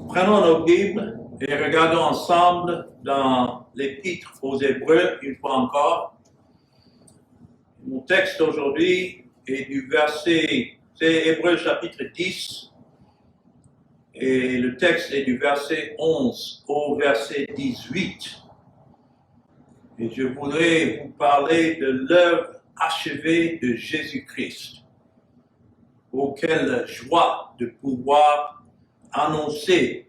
Prenons nos Bibles et regardons ensemble dans l'Épître aux Hébreux, une fois encore. Mon texte aujourd'hui est du verset, c'est Hébreux chapitre 10, et le texte est du verset 11 au verset 18. Et je voudrais vous parler de l'œuvre achevée de Jésus-Christ. Oh, quelle joie de pouvoir annoncer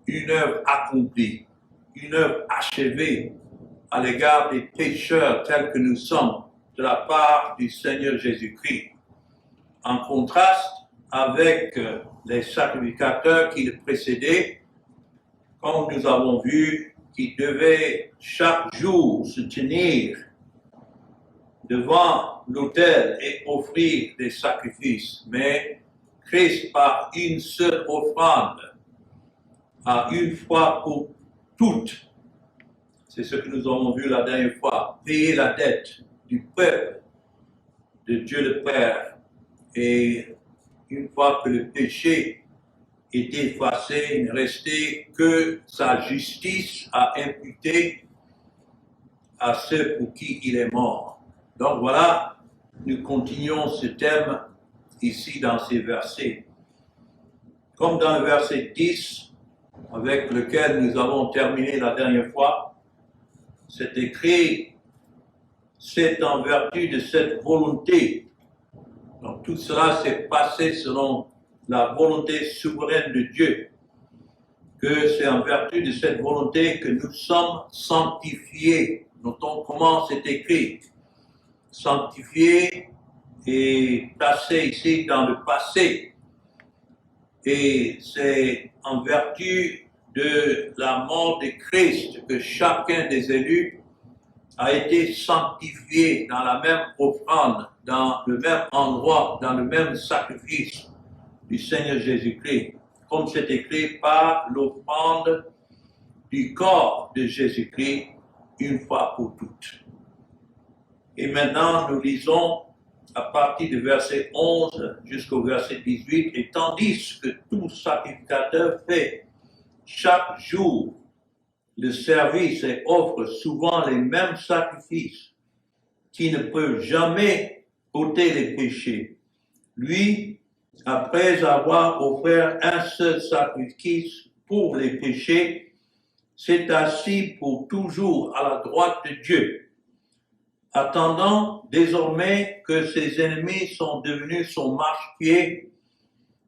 une œuvre accomplie, une œuvre achevée à l'égard des pécheurs tels que nous sommes de la part du Seigneur Jésus-Christ. En contraste avec les sacrificateurs qui le précédaient, comme nous avons vu, qui devaient chaque jour se tenir devant l'autel et offrir des sacrifices. Mais Christ, par une seule offrande, a une fois pour toutes, c'est ce que nous avons vu la dernière fois, payer la dette du peuple de Dieu le Père. Et une fois que le péché était effacé, il ne restait que sa justice à imputer à ceux pour qui il est mort. Donc voilà, nous continuons ce thème ici dans ces versets. Comme dans le verset 10, avec lequel nous avons terminé la dernière fois, c'est écrit, c'est en vertu de cette volonté. Donc tout cela s'est passé selon la volonté souveraine de Dieu, que c'est en vertu de cette volonté que nous sommes sanctifiés. Notons comment c'est écrit. Sanctifié et placé ici dans le passé. Et c'est en vertu de la mort de Christ que chacun des élus a été sanctifié dans la même offrande, dans le même endroit, dans le même sacrifice du Seigneur Jésus-Christ, comme c'est écrit par l'offrande du corps de Jésus-Christ une fois pour toutes. Et maintenant, nous lisons à partir du verset 11 jusqu'au verset 18, et tandis que tout sacrificateur fait chaque jour le service et offre souvent les mêmes sacrifices qui ne peuvent jamais ôter les péchés. Lui, après avoir offert un seul sacrifice pour les péchés, s'est assis pour toujours à la droite de Dieu, attendant désormais que ses ennemis sont devenus son marchepied,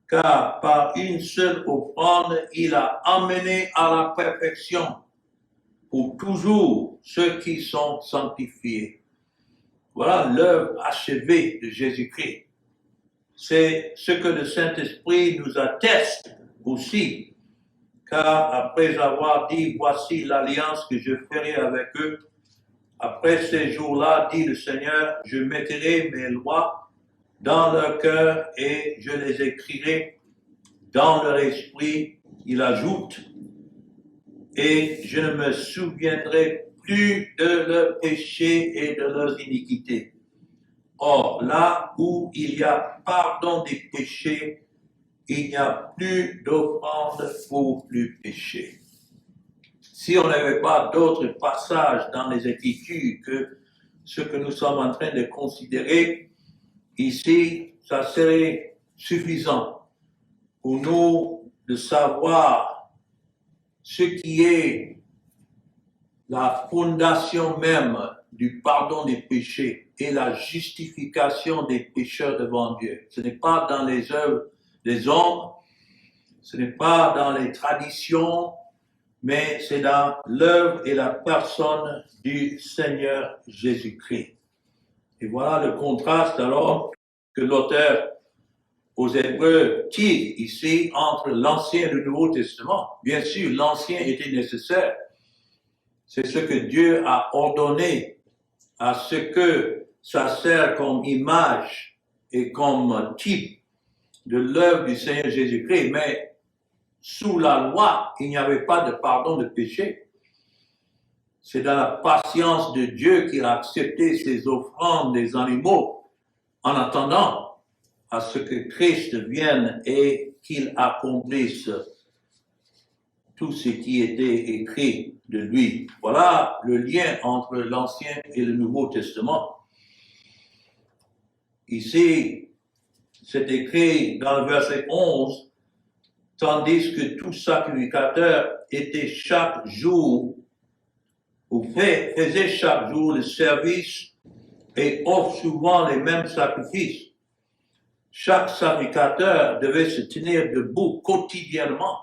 car par une seule offrande, il a amené à la perfection pour toujours ceux qui sont sanctifiés. Voilà l'œuvre achevée de Jésus-Christ. C'est ce que le Saint-Esprit nous atteste aussi, car après avoir dit, voici l'alliance que je ferai avec eux, après ces jours-là, dit le Seigneur, je mettrai mes lois dans leur cœur et je les écrirai dans leur esprit. Il ajoute, et je ne me souviendrai plus de leurs péchés et de leurs iniquités. Or, là où il y a pardon des péchés, il n'y a plus d'offrande pour le péché. Si on n'avait pas d'autres passages dans les Écritures que ce que nous sommes en train de considérer ici, ça serait suffisant pour nous de savoir ce qui est la fondation même du pardon des péchés et la justification des pécheurs devant Dieu. Ce n'est pas dans les œuvres des hommes, ce n'est pas dans les traditions, mais c'est dans l'œuvre et la personne du Seigneur Jésus-Christ. Et voilà le contraste alors que l'auteur aux Hébreux tire ici entre l'Ancien et le Nouveau Testament. Bien sûr, l'Ancien était nécessaire. C'est ce que Dieu a ordonné à ce que ça sert comme image et comme type de l'œuvre du Seigneur Jésus-Christ. Mais sous la loi, il n'y avait pas de pardon de péché. C'est dans la patience de Dieu qu'il a accepté ces offrandes des animaux en attendant à ce que Christ vienne et qu'il accomplisse tout ce qui était écrit de lui. Voilà le lien entre l'Ancien et le Nouveau Testament. Ici, c'est écrit dans le verset 11, tandis que tout sacrificateur était chaque jour, ou faisait chaque jour le service et offre souvent les mêmes sacrifices. Chaque sacrificateur devait se tenir debout quotidiennement.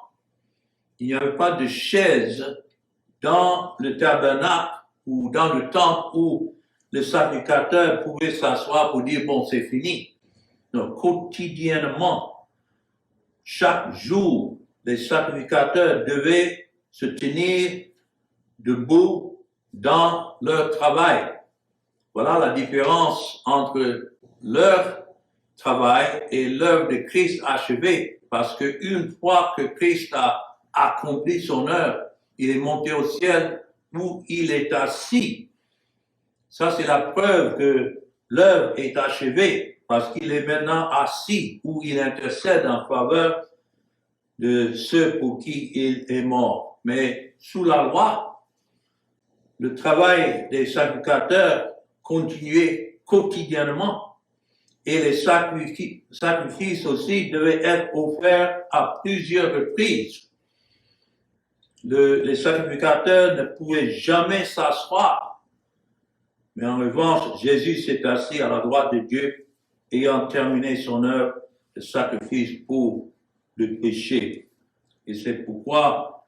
Il n'y avait pas de chaise dans le tabernacle ou dans le temple où le sacrificateur pouvait s'asseoir pour dire bon, c'est fini. Non, quotidiennement, chaque jour, les sacrificateurs devaient se tenir debout dans leur travail. Voilà la différence entre leur travail et l'œuvre de Christ achevée. Parce qu'une fois que Christ a accompli son œuvre, il est monté au ciel où il est assis. Ça, c'est la preuve que l'œuvre est achevée parce qu'il est maintenant assis où il intercède en faveur de ceux pour qui il est mort. Mais sous la loi, le travail des sacrificateurs continuait quotidiennement et les sacrifices aussi devaient être offerts à plusieurs reprises. Les sacrificateurs ne pouvaient jamais s'asseoir. Mais en revanche, Jésus s'est assis à la droite de Dieu, ayant terminé son œuvre de sacrifice pour le péché. Et c'est pourquoi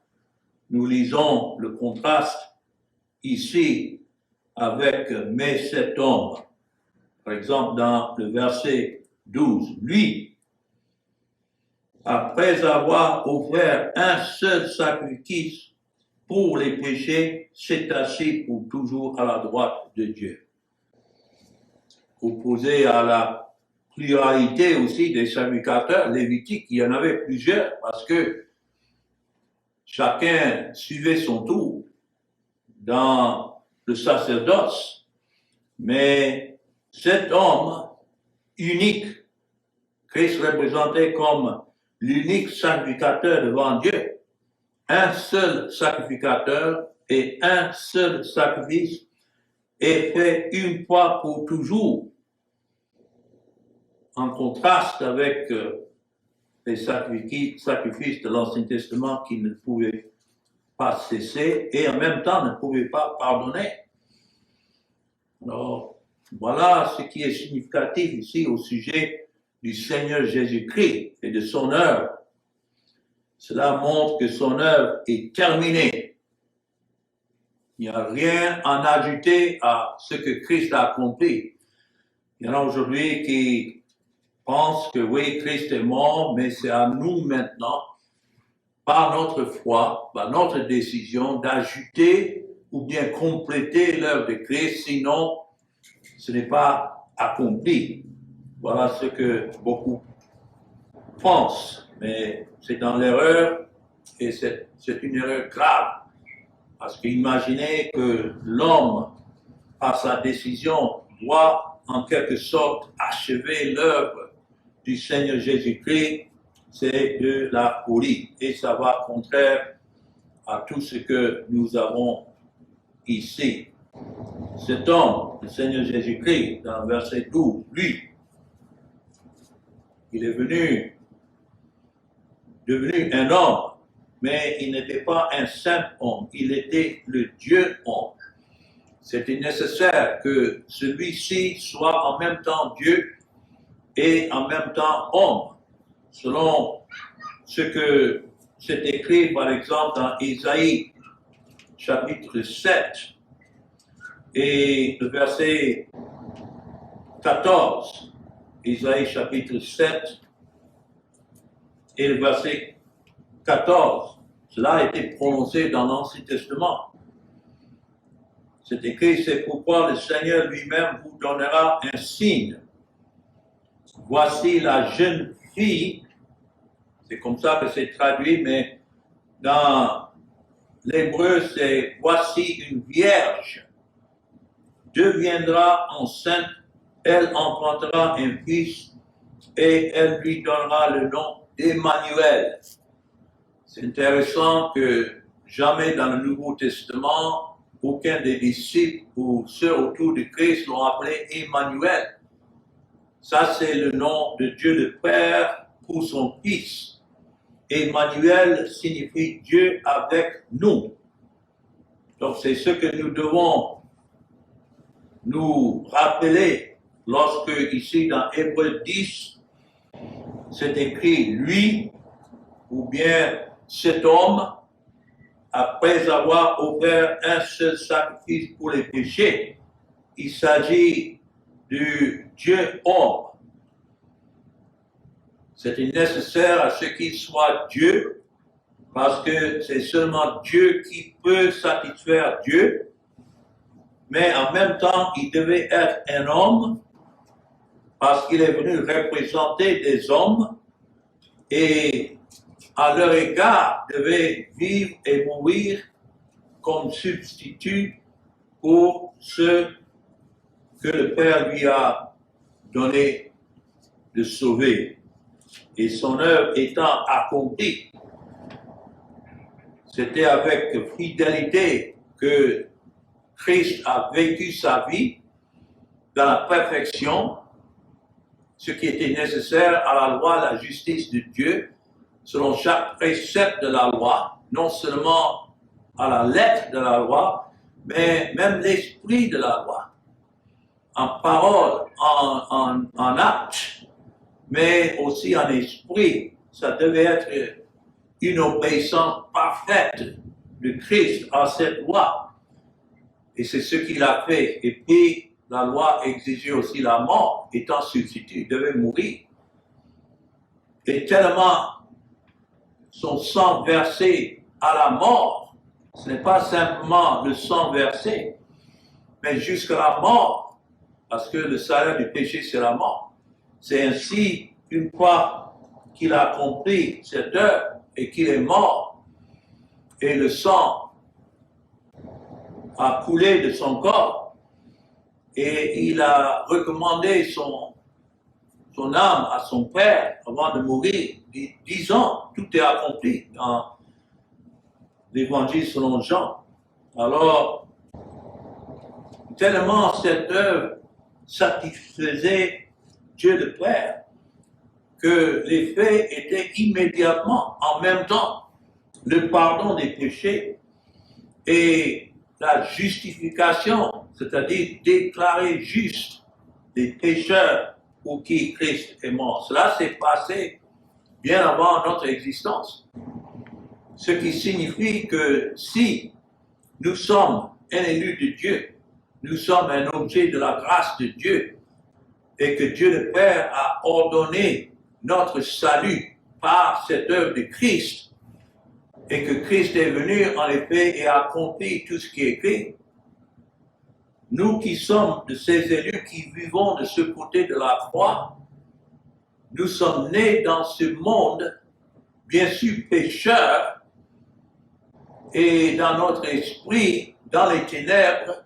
nous lisons le contraste ici avec mais cet homme. Par exemple, dans le verset 12, lui, après avoir offert un seul sacrifice pour les péchés, s'est assis pour toujours à la droite de Dieu. Opposé à la pluralité aussi des sacrificateurs lévitiques, il y en avait plusieurs parce que chacun suivait son tour dans le sacerdoce. Mais cet homme unique, Christ représentait comme l'unique sacrificateur devant Dieu, un seul sacrificateur et un seul sacrifice est fait une fois pour toujours, en contraste avec les sacrifices de l'Ancien Testament qui ne pouvaient pas cesser et en même temps ne pouvaient pas pardonner. Alors, voilà ce qui est significatif ici au sujet du Seigneur Jésus-Christ et de son œuvre. Cela montre que son œuvre est terminée. Il n'y a rien à ajouter à ce que Christ a accompli. Il y en a aujourd'hui qui pensent que oui, Christ est mort, mais c'est à nous maintenant, par notre foi, par notre décision, d'ajouter ou bien compléter l'œuvre de Christ, sinon ce n'est pas accompli. Voilà ce que beaucoup pensent, mais c'est dans l'erreur et c'est une erreur grave. Parce qu'imaginez que l'homme, par sa décision, doit en quelque sorte achever l'œuvre du Seigneur Jésus-Christ, c'est de la folie. Et ça va contraire à tout ce que nous avons ici. Cet homme, le Seigneur Jésus-Christ, dans le verset 12, lui, il est devenu un homme, mais il n'était pas un simple homme, il était le Dieu homme. C'était nécessaire que celui-ci soit en même temps Dieu et en même temps homme, selon ce que c'est écrit par exemple dans Isaïe chapitre 7 et le verset 14. Isaïe chapitre 7 et le verset 14. Cela a été prononcé dans l'Ancien Testament. C'est écrit, c'est pourquoi le Seigneur lui-même vous donnera un signe. Voici la jeune fille, c'est comme ça que c'est traduit, mais dans l'hébreu, c'est voici une vierge deviendra enceinte, elle enfantera un fils et elle lui donnera le nom d'Emmanuel. C'est intéressant que jamais dans le Nouveau Testament, aucun des disciples ou ceux autour de Christ l'ont appelé Emmanuel. Ça, c'est le nom de Dieu le Père pour son Fils. Emmanuel signifie Dieu avec nous. Donc, c'est ce que nous devons nous rappeler lorsque, ici, dans Hébreux 10, c'est écrit lui, ou bien cet homme, après avoir offert un seul sacrifice pour les péchés. Il s'agit du Dieu homme. C'était nécessaire à ce qu'il soit Dieu, parce que c'est seulement Dieu qui peut satisfaire Dieu, mais en même temps, il devait être un homme, parce qu'il est venu représenter des hommes, et à leur égard, devait vivre et mourir comme substitut pour ceux que le Père lui a donné de sauver. Et son œuvre étant accomplie, c'était avec fidélité que Christ a vécu sa vie dans la perfection, ce qui était nécessaire à la loi, la justice de Dieu, selon chaque précepte de la loi, non seulement à la lettre de la loi, mais même l'esprit de la loi, en parole, en acte, mais aussi en esprit. Ça devait être une obéissance parfaite de Christ à cette loi. Et c'est ce qu'il a fait. Et puis, la loi exigeait aussi la mort, étant substitut, il devait mourir. Et tellement son sang versé à la mort, ce n'est pas simplement le sang versé, mais jusqu'à la mort, parce que le salaire du péché, c'est la mort. C'est ainsi, une fois qu'il a accompli cette œuvre et qu'il est mort, et le sang a coulé de son corps, et il a recommandé son âme à son Père avant de mourir, disant, tout est accompli dans l'Évangile selon Jean. Alors, tellement cette œuvre satisfaisait Dieu le Père, que l'effet était immédiatement, en même temps, le pardon des péchés et la justification, c'est-à-dire déclarer juste les pécheurs pour qui Christ est mort. Cela s'est passé bien avant notre existence. Ce qui signifie que si nous sommes un élu de Dieu, nous sommes un objet de la grâce de Dieu, et que Dieu le Père a ordonné notre salut par cette œuvre de Christ, et que Christ est venu en effet et a accompli tout ce qui est écrit, nous qui sommes de ces élus qui vivons de ce côté de la croix, nous sommes nés dans ce monde, bien sûr pécheurs, et dans notre esprit, dans les ténèbres,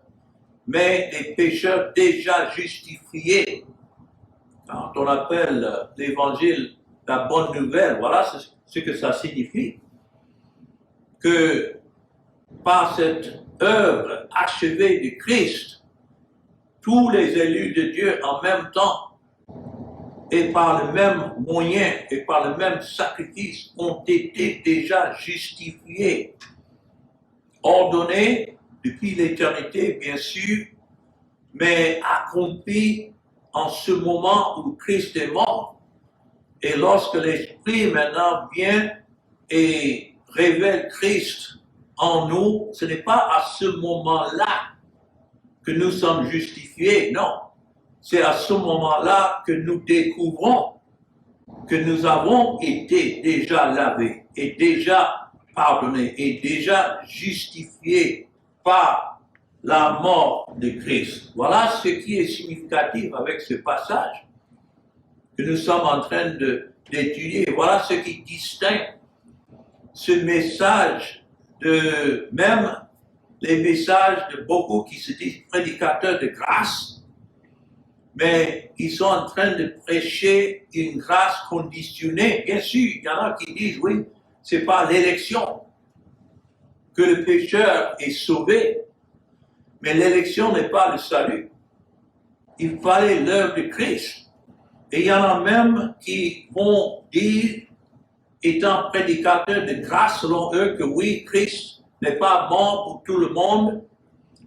mais des pécheurs déjà justifiés. Quand on appelle l'évangile la bonne nouvelle, voilà ce que ça signifie. Que par cette œuvre achevée de Christ, tous les élus de Dieu en même temps, et par le même moyen et par le même sacrifice, ont été déjà justifiés, ordonnés depuis l'éternité, bien sûr, mais accomplis en ce moment où Christ est mort. Et lorsque l'Esprit maintenant vient et révèle Christ en nous, ce n'est pas à ce moment-là que nous sommes justifiés, non. C'est à ce moment-là que nous découvrons que nous avons été déjà lavés et déjà pardonnés et déjà justifiés par la mort de Christ. Voilà ce qui est significatif avec ce passage que nous sommes en train d'étudier. Voilà ce qui distingue ce message de même les messages de beaucoup qui se disent prédicateurs de grâce, mais ils sont en train de prêcher une grâce conditionnée. Bien sûr, il y en a qui disent, oui, c'est pas l'élection que le pécheur est sauvé, mais l'élection n'est pas le salut. Il fallait l'œuvre de Christ. Et il y en a même qui vont dire, étant prédicateurs de grâce selon eux, que oui, Christ n'est pas mort pour tout le monde,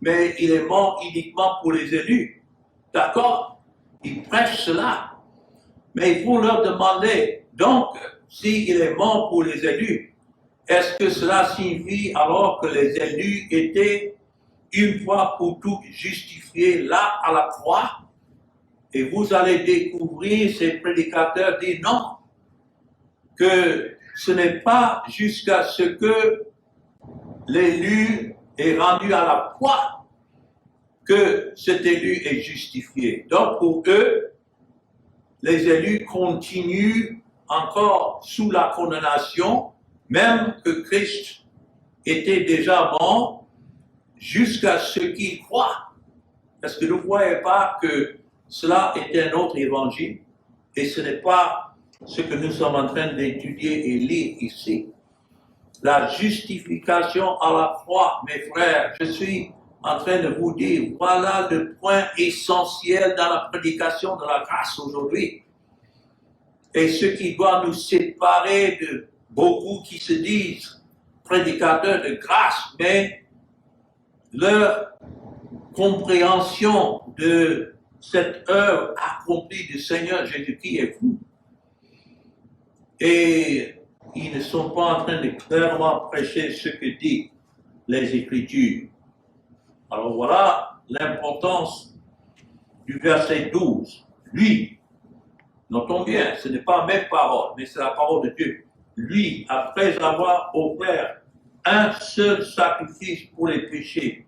mais il est mort uniquement pour les élus. D'accord? Ils prêchent cela. Mais il faut leur demander, donc, s'il est mort pour les élus, est-ce que cela signifie alors que les élus étaient une fois pour toutes justifiés là à la croix? Et vous allez découvrir ces prédicateurs dire non, que ce n'est pas jusqu'à ce que l'élu est rendu à la croix que cet élu est justifié. Donc pour eux, les élus continuent encore sous la condamnation, même que Christ était déjà mort, jusqu'à ce qu'ils croient. Parce que vous ne voyez pas que cela est un autre évangile, et ce n'est pas ce que nous sommes en train d'étudier et lire ici. La justification à la croix, mes frères, je suis en train de vous dire, voilà le point essentiel dans la prédication de la grâce aujourd'hui. Et ce qui doit nous séparer de beaucoup qui se disent prédicateurs de grâce, mais leur compréhension de cette œuvre accomplie du Seigneur Jésus-Christ est fou. Et ils ne sont pas en train de clairement prêcher ce que disent les Écritures. Alors voilà l'importance du verset 12. Lui, notons bien, ce n'est pas mes paroles, mais c'est la parole de Dieu. Lui, après avoir offert un seul sacrifice pour les péchés,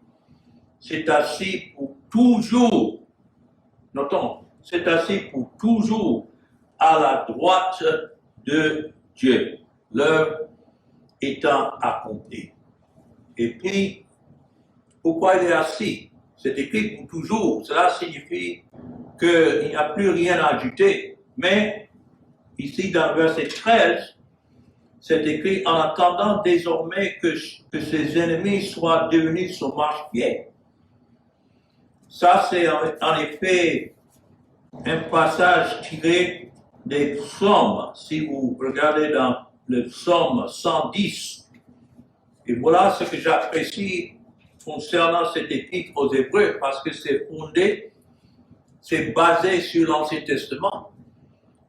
s'est assis pour toujours, notons, s'est assis pour toujours à la droite de Dieu, l'œuvre étant accomplie. Et puis, pourquoi il est assis? C'est écrit pour toujours. Cela signifie qu'il n'y a plus rien à ajouter. Mais ici, dans le verset 13, c'est écrit en attendant désormais que ses ennemis soient devenus son marchepied. Ça, c'est en effet un passage tiré des psaumes. Si vous regardez dans le psaume 110, et voilà ce que j'apprécie concernant cet épître aux Hébreux, parce que c'est fondé, c'est basé sur l'Ancien Testament.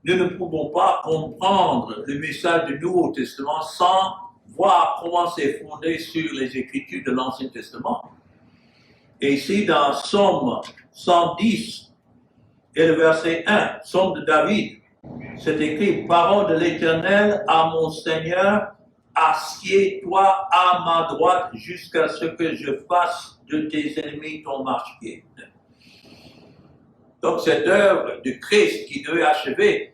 Nous ne pouvons pas comprendre le message du Nouveau Testament sans voir comment c'est fondé sur les Écritures de l'Ancien Testament. Et ici, dans Psaume 110 et le verset 1, Psaume de David, c'est écrit « Parole de l'Éternel à mon Seigneur, assieds-toi à ma droite jusqu'à ce que je fasse de tes ennemis ton marchepied. » Donc cette œuvre de Christ qui devait achever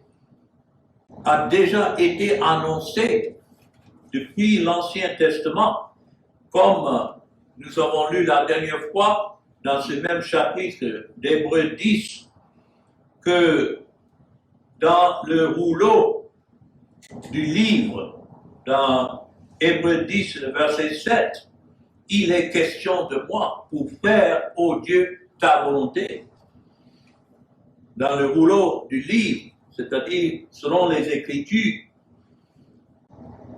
a déjà été annoncée depuis l'Ancien Testament, comme nous avons lu la dernière fois dans ce même chapitre d'Hébreux 10, que dans le rouleau du livre, dans Hébreux 10, le verset 7, il est question de moi pour faire, ô Dieu, ta volonté. Dans le rouleau du livre, c'est-à-dire selon les Écritures,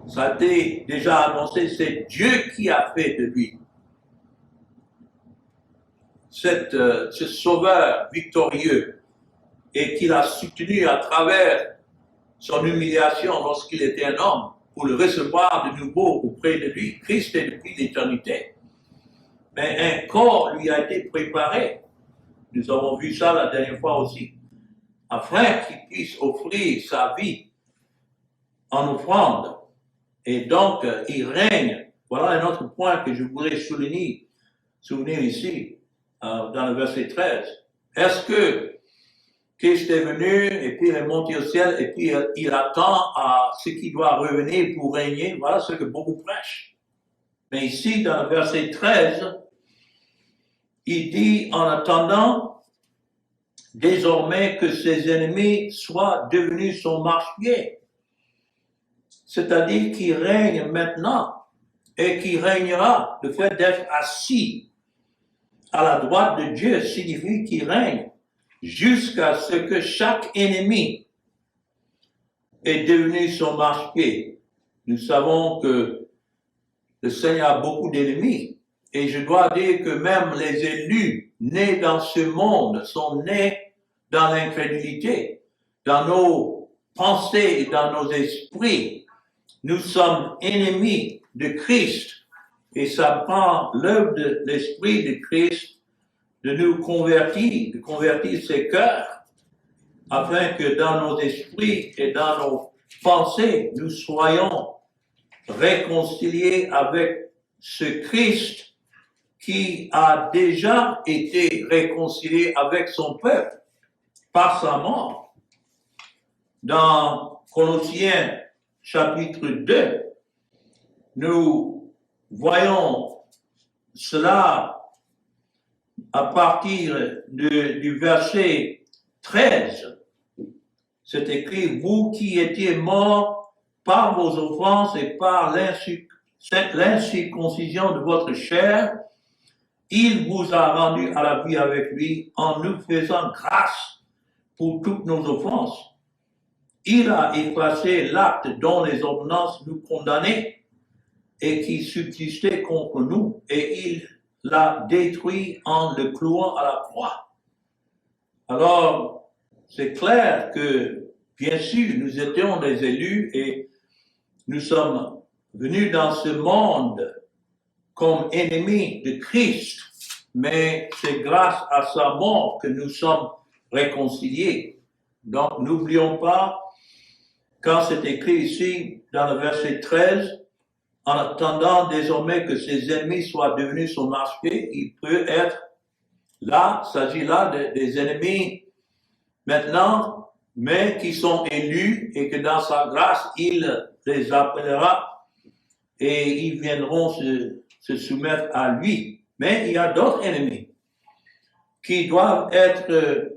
ça a été déjà annoncé, c'est Dieu qui a fait de lui ce sauveur victorieux et qu'il a soutenu à travers son humiliation lorsqu'il était un homme pour le recevoir de nouveau auprès de lui. Christ est depuis l'éternité. Mais un corps lui a été préparé. Nous avons vu ça la dernière fois aussi. Afin qu'il puisse offrir sa vie en offrande. Et donc, il règne. Voilà un autre point que je voudrais souligner ici, dans le verset 13. Est-ce que Christ est venu et puis il est monté au ciel et puis il attend à ce qui doit revenir pour régner? Voilà ce que beaucoup prêchent. Mais ici, dans le verset 13, il dit en attendant désormais que ses ennemis soient devenus son marchepied. c'est-à-dire qui règne maintenant et qui régnera. Le fait d'être assis à la droite de Dieu signifie qu'il règne jusqu'à ce que chaque ennemi est devenu son marche-pied. Nous savons que le Seigneur a beaucoup d'ennemis. Et je dois dire que même les élus nés dans ce monde sont nés dans l'incrédulité, dans nos pensées et dans nos esprits. Nous sommes ennemis de Christ. Et ça prend l'œuvre de l'Esprit de Christ de nous convertir, de convertir ses cœurs, afin que dans nos esprits et dans nos pensées, nous soyons réconciliés avec ce Christ qui a déjà été réconcilié avec son peuple par sa mort. Dans Colossiens chapitre 2, nous voyons cela à partir du verset 13. C'est écrit, vous qui étiez morts par vos offenses et par l'incirconcision de votre chair, il vous a rendu à la vie avec lui en nous faisant grâce pour toutes nos offenses. Il a effacé l'acte dont les ordonnances nous condamnaient et qui subsistait contre nous, et il l'a détruit en le clouant à la croix. Alors, c'est clair que, bien sûr, nous étions des élus et nous sommes venus dans ce monde comme ennemis de Christ, mais c'est grâce à sa mort que nous sommes réconciliés. Donc, n'oublions pas, quand c'est écrit ici, dans le verset 13, en attendant désormais que ses ennemis soient devenus son marche-pied, il peut être là, il s'agit là des ennemis maintenant, mais qui sont élus et que dans sa grâce, il les appellera et ils viendront se soumettre à lui. Mais il y a d'autres ennemis qui doivent être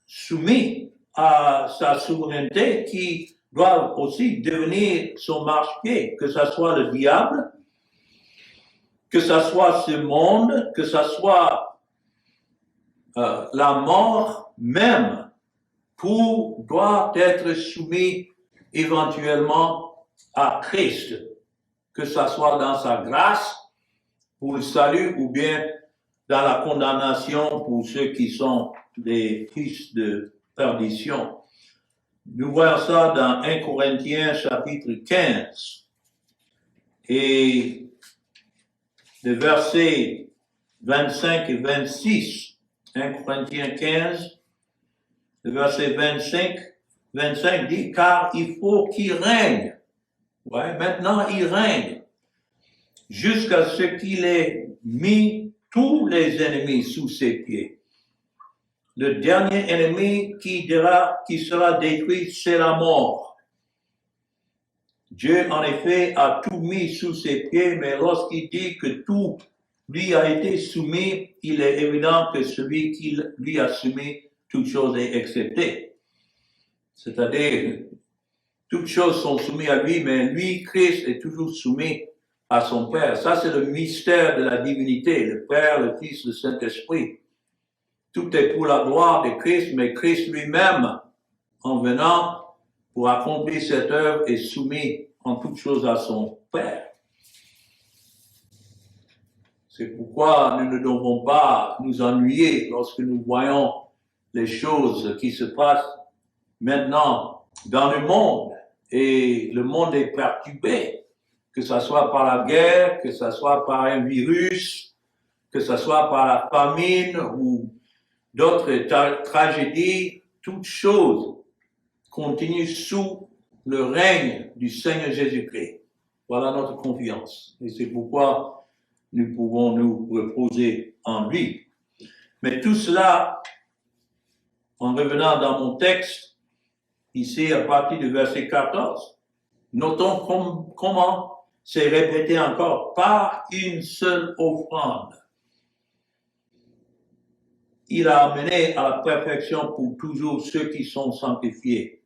soumis à sa souveraineté, qui doivent aussi devenir son marche-pied, que ce soit le diable, que ce soit ce monde, que ce soit la mort même. Tout doit être soumis éventuellement à Christ, que ce soit dans sa grâce pour le salut ou bien dans la condamnation pour ceux qui sont des fils de perdition. Nous voyons ça dans 1 Corinthiens chapitre 15 et les versets 25 et 26. 1 Corinthiens 15, le verset 25 dit, car il faut qu'il règne. Ouais, maintenant il règne jusqu'à ce qu'il ait mis tous les ennemis sous ses pieds. Le dernier ennemi qui sera détruit, c'est la mort. Dieu, en effet, a tout mis sous ses pieds, mais lorsqu'il dit que tout lui a été soumis, il est évident que celui qui lui a soumis, toute chose est acceptée. C'est-à-dire, toutes choses sont soumises à lui, mais lui, Christ, est toujours soumis à son Père. Ça, c'est le mystère de la divinité, le Père, le Fils, le Saint-Esprit. Tout est pour la gloire de Christ, mais Christ lui-même, en venant pour accomplir cette œuvre, est soumis en toutes choses à son Père. C'est pourquoi nous ne devons pas nous ennuyer lorsque nous voyons les choses qui se passent maintenant dans le monde. Et le monde est perturbé, que ce soit par la guerre, que ce soit par un virus, que ce soit par la famine ou d'autres tragédies, toutes choses continuent sous le règne du Seigneur Jésus-Christ. Voilà notre confiance. Et c'est pourquoi nous pouvons nous reposer en lui. Mais tout cela, en revenant dans mon texte, ici à partir du verset 14, notons comment c'est répété encore, par une seule offrande. Il a amené à la perfection pour toujours ceux qui sont sanctifiés.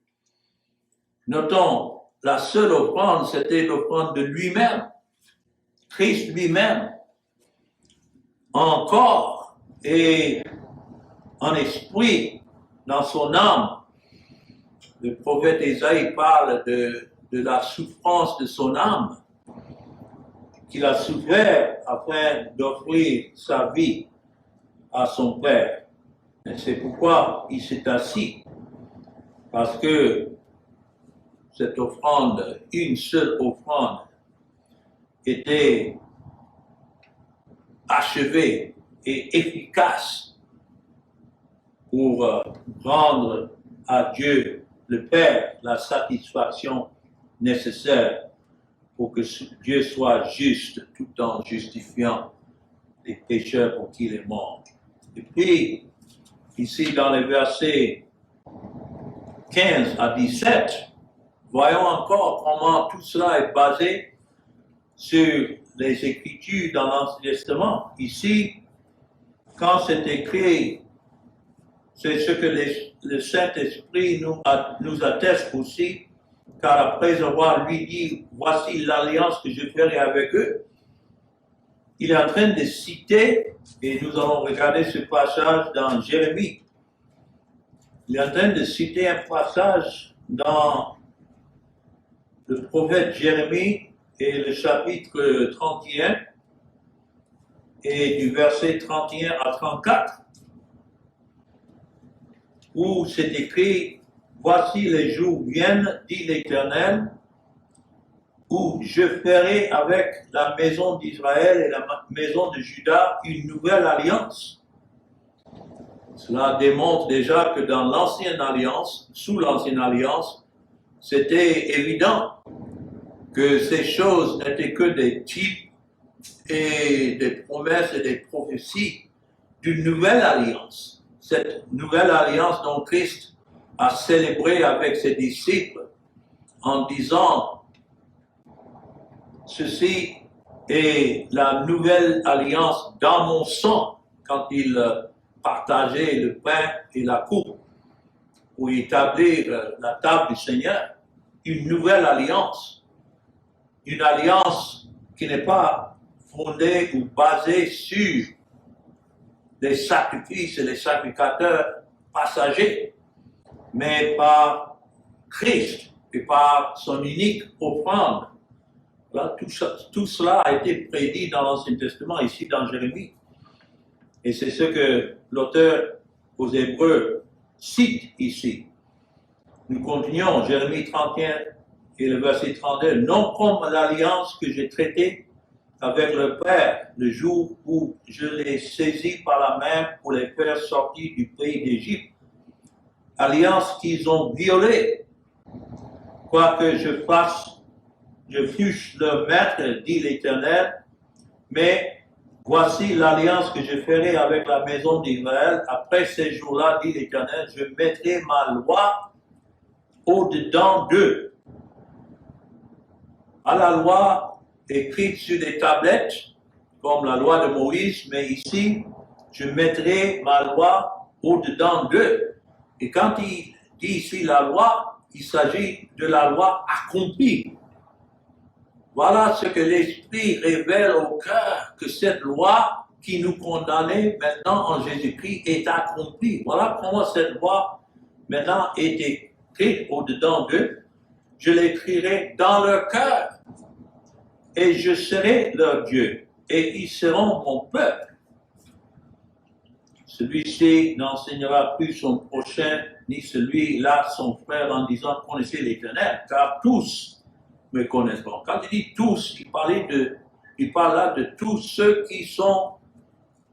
Notons la seule offrande, c'était l'offrande de lui-même, Christ lui-même, en corps et en esprit, dans son âme. Le prophète Ésaïe parle de la souffrance de son âme, qu'il a souffert afin d'offrir sa vie à son Père. Et c'est pourquoi il s'est assis, parce que cette offrande, une seule offrande, était achevée et efficace pour rendre à Dieu, le Père, la satisfaction nécessaire pour que Dieu soit juste tout en justifiant les pécheurs pour qui il est mort. Et puis, ici dans les versets 15 à 17, voyons encore comment tout cela est basé sur les Écritures dans l'Ancien Testament. Ici, quand c'est écrit, c'est ce que le Saint-Esprit nous atteste aussi, car après avoir lui dit, voici l'alliance que je ferai avec eux, il est en train de citer, et nous allons regarder ce passage dans Jérémie. Il est en train de citer un passage dans le prophète Jérémie et le chapitre 31 et du verset 31 à 34, où c'est écrit, voici les jours viennent, dit l'Éternel, où je ferai avec la maison d'Israël et la maison de Juda une nouvelle alliance. Cela démontre déjà que dans l'ancienne alliance, sous l'ancienne alliance, c'était évident que ces choses n'étaient que des types et des promesses et des prophéties d'une nouvelle alliance. Cette nouvelle alliance dont Christ a célébré avec ses disciples en disant ceci est la nouvelle alliance dans mon sang, quand il partageait le pain et la coupe pour établir la table du Seigneur. Une nouvelle alliance, une alliance qui n'est pas fondée ou basée sur les sacrifices et les sacrificateurs passagers, mais par Christ et par son unique offrande. Là, tout cela a été prédit dans l'Ancien Testament, ici dans Jérémie. Et c'est ce que l'auteur aux Hébreux cite ici. Nous continuons, Jérémie 31 et le verset 32. Non comme l'alliance que j'ai traitée avec le Père le jour où je l'ai saisi par la main pour les faire sortir du pays d'Égypte. Alliance qu'ils ont violée. Quoique je fusse leur maître, dit l'Éternel, mais voici l'alliance que je ferai avec la maison d'Israël. Après ces jours-là, dit l'Éternel, je mettrai ma loi au-dedans d'eux. À la loi écrite sur des tablettes, comme la loi de Moïse, mais ici, je mettrai ma loi au-dedans d'eux. Et quand il dit ici la loi, il s'agit de la loi accomplie. Voilà ce que l'Esprit révèle au cœur, que cette loi qui nous condamnait maintenant en Jésus-Christ est accomplie. Voilà comment cette loi maintenant est écrite au-dedans d'eux. Je l'écrirai dans leur cœur et je serai leur Dieu et ils seront mon peuple. Celui-ci n'enseignera plus son prochain ni celui-là son frère en disant connaissez l'Éternel, car tous me connaîtront. Quand il dit tous, il parle là de tous ceux qui sont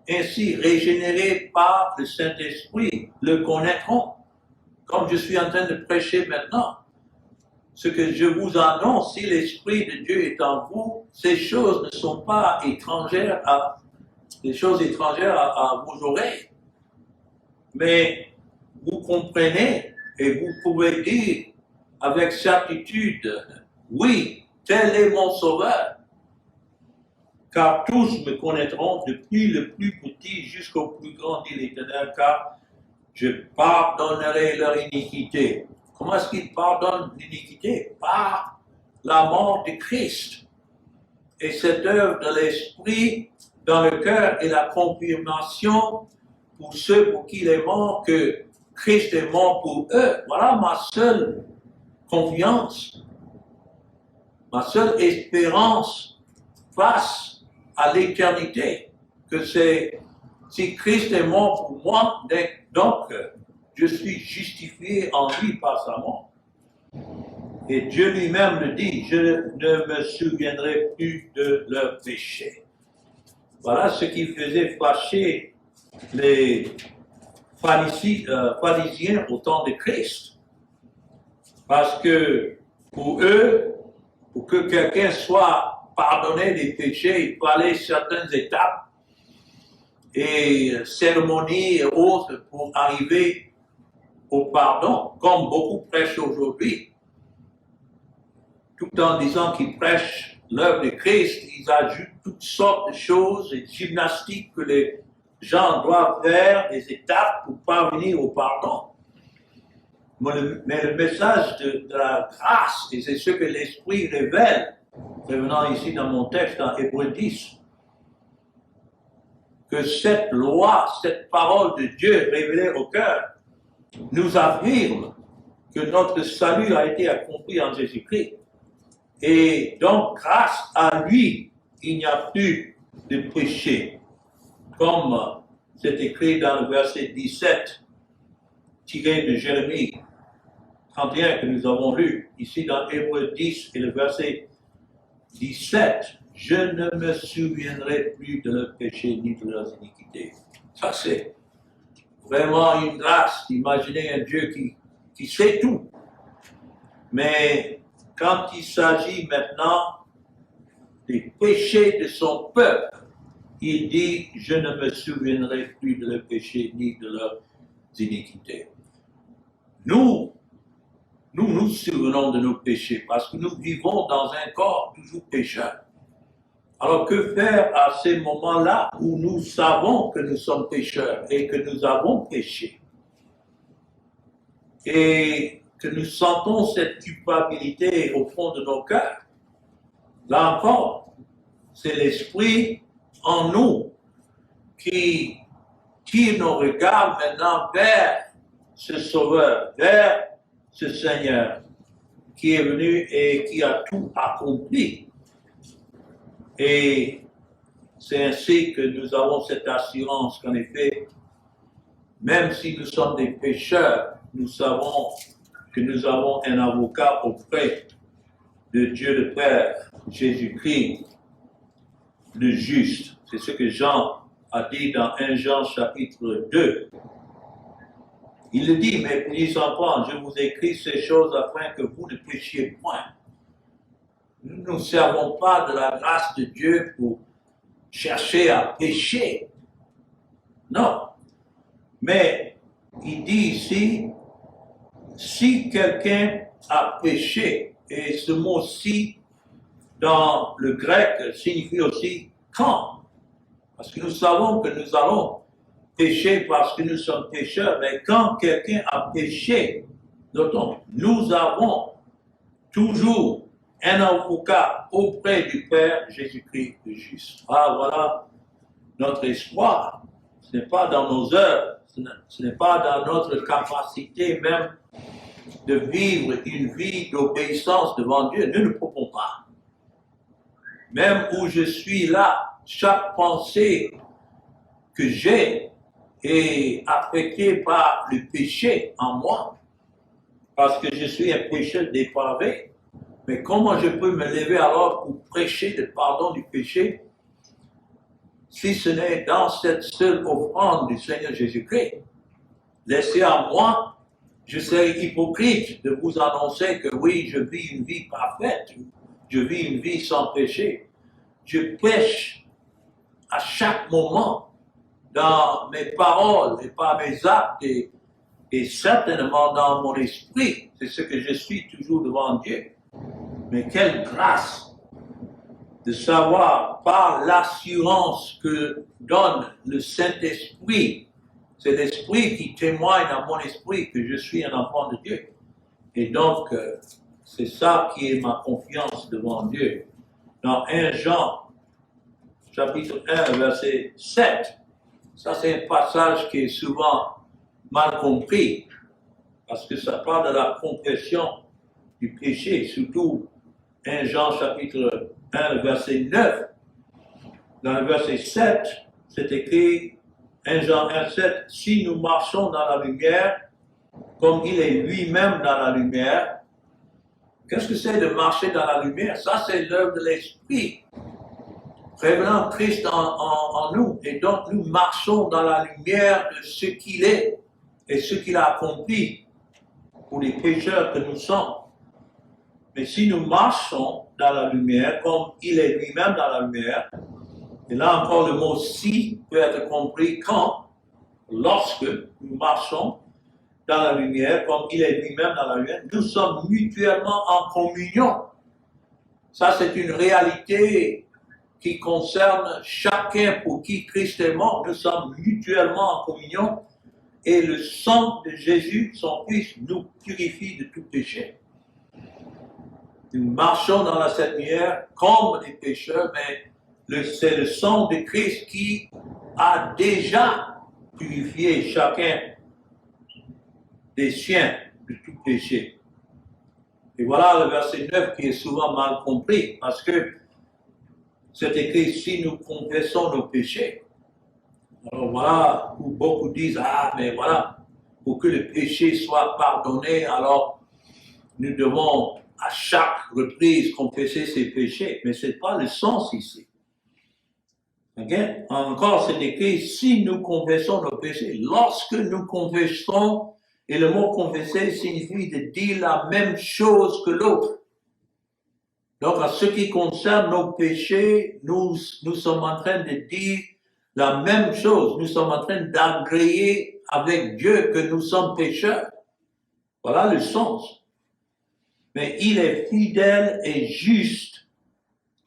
ainsi régénérés par le Saint-Esprit, le connaîtront. Comme je suis en train de prêcher maintenant, ce que je vous annonce, si l'Esprit de Dieu est en vous, ces choses ne sont pas étrangères à vos oreilles. Mais vous comprenez et vous pouvez dire avec certitude, oui, tel est mon sauveur. Car tous me connaîtront, depuis le plus petit jusqu'au plus grand, dit l'Éternel, car je pardonnerai leur iniquité. Comment est-ce qu'il pardonne l'iniquité? Par la mort de Christ. Et cette œuvre de l'Esprit dans le cœur est la confirmation pour ceux pour qui il est mort que Christ est mort pour eux. Voilà ma seule confiance, ma seule espérance face à l'éternité, que c'est si Christ est mort pour moi, donc je suis justifié en lui par sa mort. Et Dieu lui-même le dit, je ne me souviendrai plus de leurs péchés. Voilà ce qui faisait fâcher les pharisiens au temps de Christ. Parce que pour eux, pour que quelqu'un soit pardonné des péchés, il fallait certaines étapes et cérémonies et autres pour arriver au pardon, comme beaucoup prêchent aujourd'hui. Tout en disant qu'ils prêchent l'œuvre de Christ, ils ajoutent toutes sortes de choses et gymnastiques que les gens doivent faire, des étapes pour parvenir au pardon. Mais le message de la grâce, et c'est ce que l'Esprit révèle, revenant ici dans mon texte, dans Hébreux 10, que cette loi, cette parole de Dieu révélée au cœur, nous affirme que notre salut a été accompli en Jésus-Christ. Et donc, grâce à lui, il n'y a plus de péché. Comme c'est écrit dans le verset 17, tiré de Jérémie 31 que nous avons lu, ici dans Hébreux 10 et le verset 17, « Je ne me souviendrai plus de leurs péchés ni de leurs iniquités. » Ça, c'est vraiment une grâce d'imaginer un Dieu qui sait tout. Mais quand il s'agit maintenant des péchés de son peuple, il dit « Je ne me souviendrai plus de leurs péchés ni de leurs iniquités. » Nous nous souvenons de nos péchés parce que nous vivons dans un corps toujours pécheur. Alors que faire à ces moments-là où nous savons que nous sommes pécheurs et que nous avons péché et que nous sentons cette culpabilité au fond de nos cœurs? Là encore, c'est l'Esprit en nous qui tire nos regards maintenant vers ce Sauveur, vers ce Seigneur qui est venu et qui a tout accompli. Et c'est ainsi que nous avons cette assurance qu'en effet, même si nous sommes des pécheurs, nous savons que nous avons un avocat auprès de Dieu le Père, Jésus-Christ, le juste. C'est ce que Jean a dit dans 1 Jean chapitre 2. Il le dit, mes petits enfants, je vous écris ces choses afin que vous ne péchiez point. Nous ne servons pas de la grâce de Dieu pour chercher à pécher. Non. Mais il dit ici, si quelqu'un a péché, et ce mot-ci dans le grec signifie aussi quand. Parce que nous savons que nous allons pécher parce que nous sommes pécheurs, mais quand quelqu'un a péché, notons, nous avons toujours un avocat auprès du Père Jésus-Christ le juste. Ah, voilà notre espoir. Ce n'est pas dans nos œuvres, ce n'est pas dans notre capacité même de vivre une vie d'obéissance devant Dieu. Nous ne pouvons pas. Même où je suis là, chaque pensée que j'ai est affectée par le péché en moi, parce que je suis un pécheur dépravé. Mais comment je peux me lever alors pour prêcher le pardon du péché si ce n'est dans cette seule offrande du Seigneur Jésus-Christ? Laissez à moi, je serai hypocrite de vous annoncer que oui, je vis une vie parfaite, je vis une vie sans péché. Je pêche à chaque moment dans mes paroles et par mes actes et certainement dans mon esprit. C'est ce que je suis toujours devant Dieu. Mais quelle grâce de savoir par l'assurance que donne le Saint-Esprit, c'est l'Esprit qui témoigne à mon esprit que je suis un enfant de Dieu. Et donc, c'est ça qui est ma confiance devant Dieu. Dans 1 Jean, chapitre 1, verset 7, ça c'est un passage qui est souvent mal compris, parce que ça parle de la confession du péché, surtout 1 Jean chapitre 1, verset 9. Dans le verset 7, c'est écrit 1 Jean 1, 7, si nous marchons dans la lumière, comme il est lui-même dans la lumière. Qu'est-ce que c'est de marcher dans la lumière? Ça, c'est l'œuvre de l'Esprit, révélant Christ en nous. Et donc, nous marchons dans la lumière de ce qu'il est et ce qu'il a accompli pour les pécheurs que nous sommes. Mais si nous marchons dans la lumière, comme il est lui-même dans la lumière, et là encore le mot « si » peut être compris quand, lorsque nous marchons dans la lumière, comme il est lui-même dans la lumière, nous sommes mutuellement en communion. Ça, c'est une réalité qui concerne chacun pour qui Christ est mort. Nous sommes mutuellement en communion et le sang de Jésus, son Fils, nous purifie de tout péché. Nous marchons dans cette lumière comme des pécheurs, mais c'est le sang de Christ qui a déjà purifié chacun des siens de tout péché. Et voilà le verset 9 qui est souvent mal compris, parce que c'est écrit si nous confessons nos péchés. Alors voilà où beaucoup disent ah mais voilà, pour que le péché soit pardonné, alors nous devons à chaque reprise confesser ses péchés, mais ce n'est pas le sens ici. Okay? Encore c'est écrit si nous confessons nos péchés. Lorsque nous confessons, et le mot confesser signifie de dire la même chose que l'autre. Donc, en ce qui concerne nos péchés, nous sommes en train de dire la même chose. Nous sommes en train d'agréer avec Dieu que nous sommes pécheurs. Voilà le sens. Mais il est fidèle et juste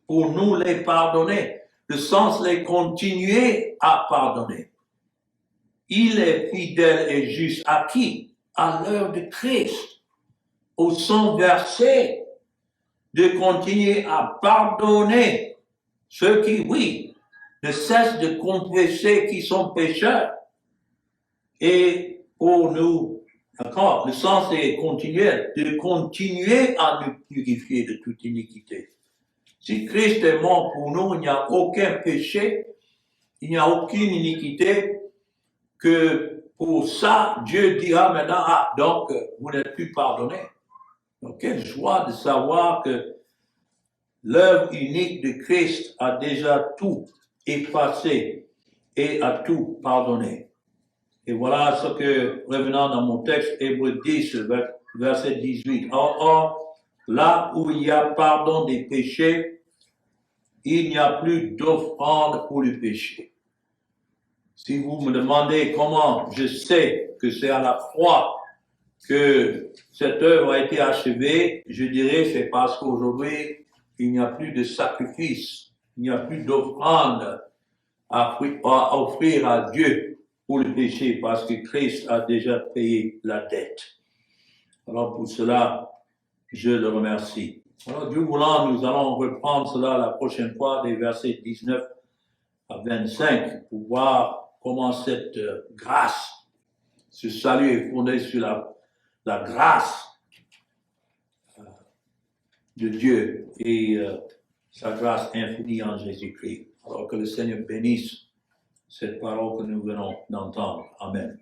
pour nous les pardonner. Le sens, les continuer à pardonner. Il est fidèle et juste à qui? À l'heure de Christ, au sang versé, de continuer à pardonner ceux qui, oui, ne cessent de confesser qu'ils sont pécheurs. Et pour nous, d'accord, le sens est continuel, de continuer à nous purifier de toute iniquité. Si Christ est mort pour nous, il n'y a aucun péché, il n'y a aucune iniquité, que pour ça, Dieu dira maintenant, ah, donc, vous n'êtes plus pardonné. Donc, quelle joie de savoir que l'œuvre unique de Christ a déjà tout effacé et a tout pardonné. Et voilà ce que, revenant dans mon texte, Hébreux 10, verset 18. Or, là où il y a pardon des péchés, il n'y a plus d'offrande pour le péché. Si vous me demandez comment je sais que c'est à la croix que cette œuvre a été achevée, je dirais c'est parce qu'aujourd'hui, il n'y a plus de sacrifice, il n'y a plus d'offrande à offrir à Dieu pour le péché, parce que Christ a déjà payé la dette. Alors pour cela, je le remercie. Alors Dieu voulant, nous allons reprendre cela la prochaine fois, des versets 19 à 25, pour voir comment cette grâce, ce salut est fondé sur la grâce de Dieu et sa grâce infinie en Jésus-Christ. Alors que le Seigneur bénisse cette parole que nous venons d'entendre. Amen.